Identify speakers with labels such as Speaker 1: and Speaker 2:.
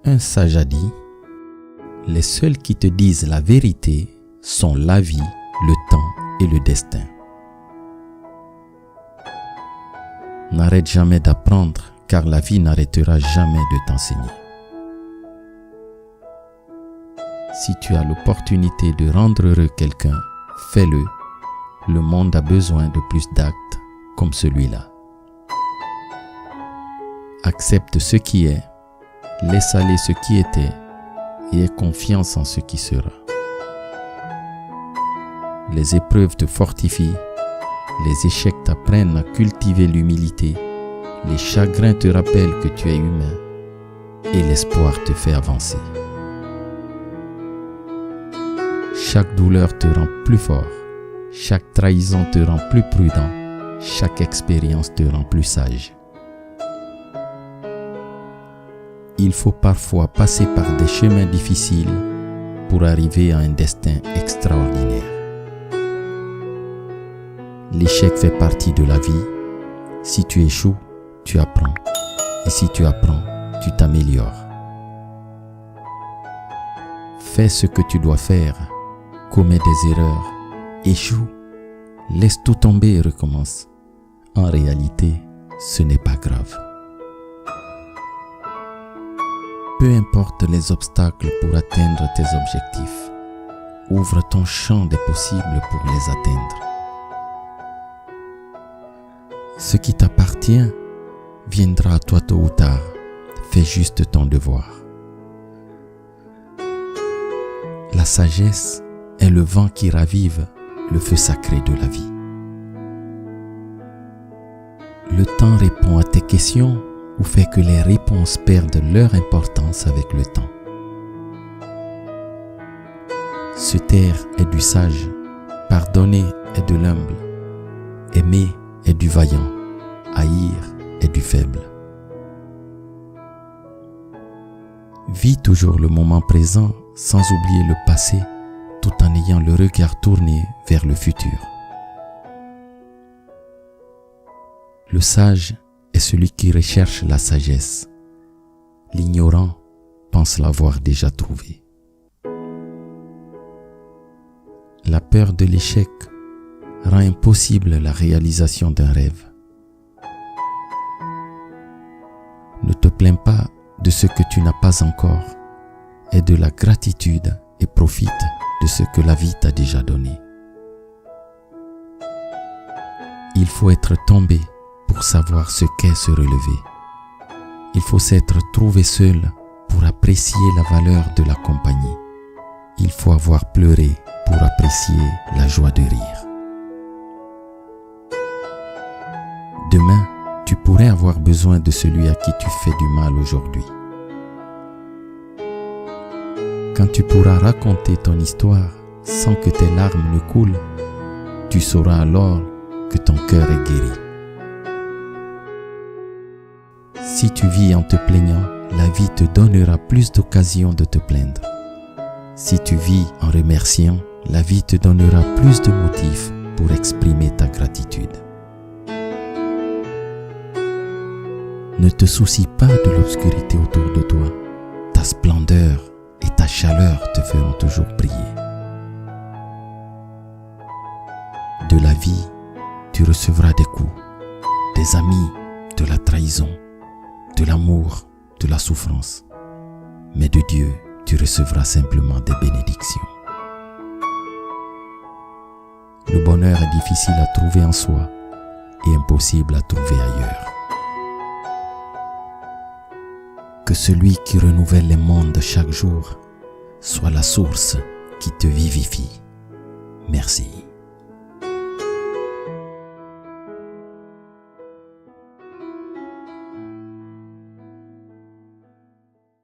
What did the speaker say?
Speaker 1: Un sage a dit, les seuls qui te disent la vérité sont la vie, le temps et le destin. N'arrête jamais d'apprendre, car la vie n'arrêtera jamais de t'enseigner. Si tu as l'opportunité de rendre heureux quelqu'un, fais-le. Le monde a besoin de plus d'actes comme celui-là. Accepte ce qui est, laisse aller ce qui était et aie confiance en ce qui sera. Les épreuves te fortifient, les échecs t'apprennent à cultiver l'humilité, les chagrins te rappellent que tu es humain et l'espoir te fait avancer. Chaque douleur te rend plus fort, chaque trahison te rend plus prudent, chaque expérience te rend plus sage. Il faut parfois passer par des chemins difficiles pour arriver à un destin extraordinaire. L'échec fait partie de la vie. Si tu échoues, tu apprends. Et si tu apprends, tu t'améliores. Fais ce que tu dois faire. Commets des erreurs. Échoue. Laisse tout tomber et recommence. En réalité, ce n'est pas grave. Peu importe les obstacles pour atteindre tes objectifs, ouvre ton champ des possibles pour les atteindre. Ce qui t'appartient viendra à toi tôt ou tard. Fais juste ton devoir. La sagesse est le vent qui ravive le feu sacré de la vie. Le temps répond à tes questions ou fait que les réponses perdent leur importance avec le temps. Se taire est du sage, pardonner est de l'humble, aimer est du vaillant, haïr est du faible. Vis toujours le moment présent sans oublier le passé, tout en ayant le regard tourné vers le futur. Le sage est celui qui recherche la sagesse. L'ignorant pense l'avoir déjà trouvée. La peur de l'échec rend impossible la réalisation d'un rêve. Ne te plains pas de ce que tu n'as pas encore. Aie de la gratitude et profite de ce que la vie t'a déjà donné. Il faut être tombé pour savoir ce qu'est se relever. Il faut s'être trouvé seul pour apprécier la valeur de la compagnie. Il faut avoir pleuré pour apprécier la joie de rire. Demain, tu pourrais avoir besoin de celui à qui tu fais du mal aujourd'hui. Quand tu pourras raconter ton histoire sans que tes larmes ne coulent, tu sauras alors que ton cœur est guéri. Si tu vis en te plaignant, la vie te donnera plus d'occasions de te plaindre. Si tu vis en remerciant, la vie te donnera plus de motifs pour exprimer ta gratitude. Ne te soucie pas de l'obscurité autour de toi. Ta splendeur et ta chaleur te feront toujours briller. De la vie, tu recevras des coups, des amis, de la trahison, de l'amour, de la souffrance. Mais de Dieu, tu recevras simplement des bénédictions. Le bonheur est difficile à trouver en soi et impossible à trouver ailleurs. Que celui qui renouvelle les mondes chaque jour soit la source qui te vivifie. Merci.